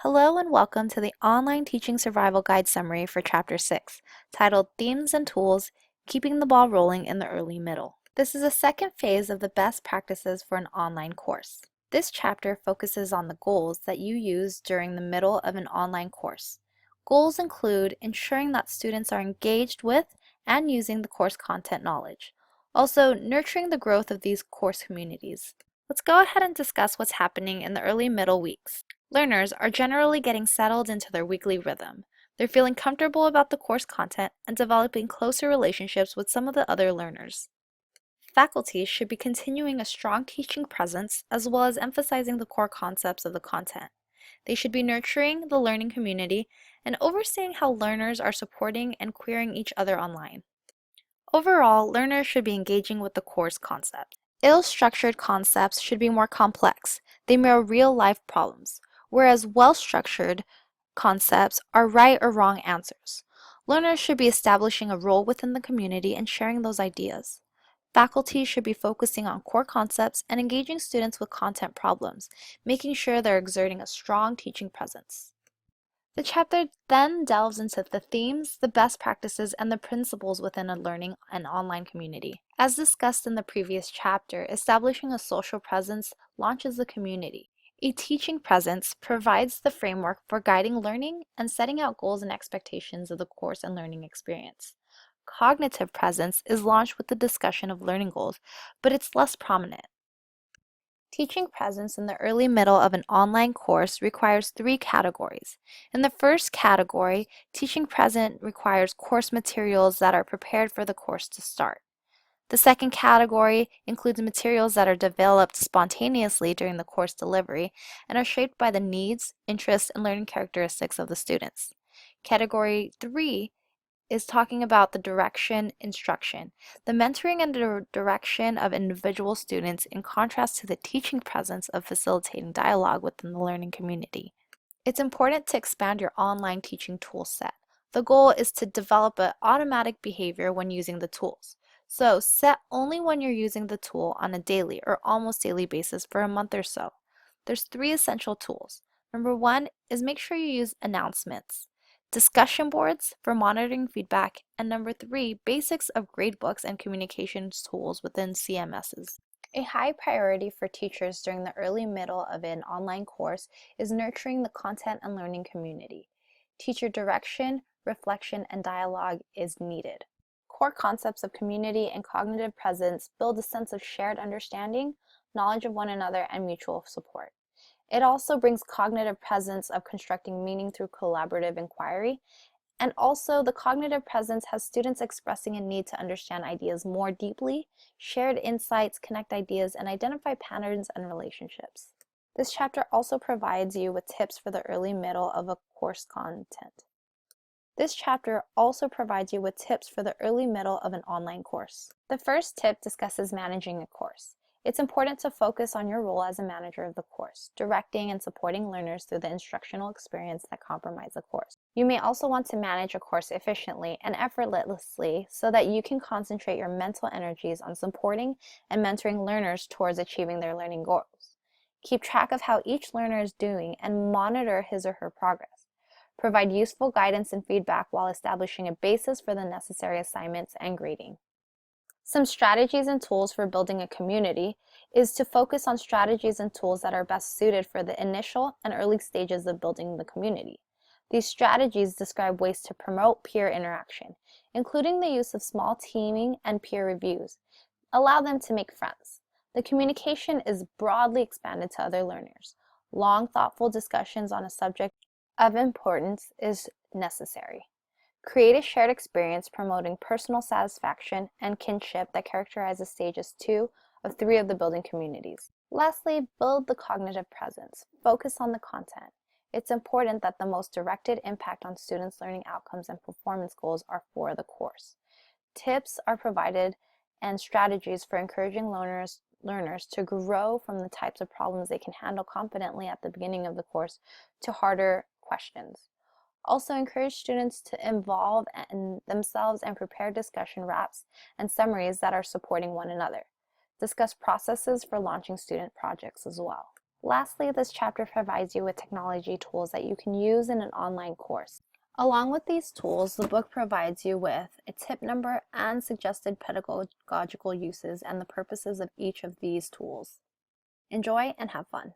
Hello and welcome to the Online Teaching Survival Guide summary for Chapter 6, titled Themes and Tools, Keeping the Ball Rolling in the Early Middle. This is the second phase of the best practices for an online course. This chapter focuses on the goals that you use during the middle of an online course. Goals include ensuring that students are engaged with and using the course content knowledge. Also, nurturing the growth of these course communities. Let's go ahead and discuss what's happening in the early middle weeks. Learners are generally getting settled into their weekly rhythm. They're feeling comfortable about the course content and developing closer relationships with some of the other learners. Faculty should be continuing a strong teaching presence as well as emphasizing the core concepts of the content. They should be nurturing the learning community and overseeing how learners are supporting and querying each other online. Overall, learners should be engaging with the course concept. Ill-structured concepts should be more complex. They mirror real-life problems, whereas well-structured concepts are right or wrong answers. Learners should be establishing a role within the community and sharing those ideas. Faculty should be focusing on core concepts and engaging students with content problems, making sure they're exerting a strong teaching presence. The chapter then delves into the themes, the best practices, and the principles within a learning and online community. As discussed in the previous chapter, establishing a social presence launches the community. A teaching presence provides the framework for guiding learning and setting out goals and expectations of the course and learning experience. Cognitive presence is launched with the discussion of learning goals, but it's less prominent. Teaching presence in the early middle of an online course requires three categories. In the first category, teaching present requires course materials that are prepared for the course to start. The second category includes materials that are developed spontaneously during the course delivery and are shaped by the needs, interests, and learning characteristics of the students. Category 3 is talking about the direction instruction, the mentoring and direction of individual students in contrast to the teaching presence of facilitating dialogue within the learning community. It's important to expand your online teaching tool set. The goal is to develop an automatic behavior when using the tools. So set only when you're using the tool on a daily or almost daily basis for a month or so. There's three essential tools. Number one is make sure you use announcements, discussion boards for monitoring feedback, and number three, basics of gradebooks and communications tools within CMSs. A high priority for teachers during the early middle of an online course is nurturing the content and learning community. Teacher direction, reflection, and dialogue is needed. Core concepts of community and cognitive presence build a sense of shared understanding, knowledge of one another, and mutual support. It also brings cognitive presence of constructing meaning through collaborative inquiry, and also the cognitive presence has students expressing a need to understand ideas more deeply, shared insights, connect ideas, and identify patterns and relationships. This chapter also provides you with tips for the early middle of a course content. This chapter also provides you with tips for the early middle of an online course. The first tip discusses managing a course. It's important to focus on your role as a manager of the course, directing and supporting learners through the instructional experience that compromise the course. You may also want to manage a course efficiently and effortlessly so that you can concentrate your mental energies on supporting and mentoring learners towards achieving their learning goals. Keep track of how each learner is doing and monitor his or her progress. Provide useful guidance and feedback while establishing a basis for the necessary assignments and grading. Some strategies and tools for building a community is to focus on strategies and tools that are best suited for the initial and early stages of building the community. These strategies describe ways to promote peer interaction, including the use of small teaming and peer reviews. Allow them to make friends. The communication is broadly expanded to other learners. Long, thoughtful discussions on a subject of importance is necessary. Create a shared experience promoting personal satisfaction and kinship that characterizes stages 2 of 3 of the building communities. Lastly, build the cognitive presence. Focus on the content. It's important that the most directed impact on students' learning outcomes and performance goals are for the course. Tips are provided and strategies for encouraging learners to grow from the types of problems they can handle confidently at the beginning of the course to harder questions. Also encourage students to involve themselves and prepare discussion wraps and summaries that are supporting one another. Discuss processes for launching student projects as well. Lastly, this chapter provides you with technology tools that you can use in an online course. Along with these tools, the book provides you with a tip number and suggested pedagogical uses and the purposes of each of these tools. Enjoy and have fun.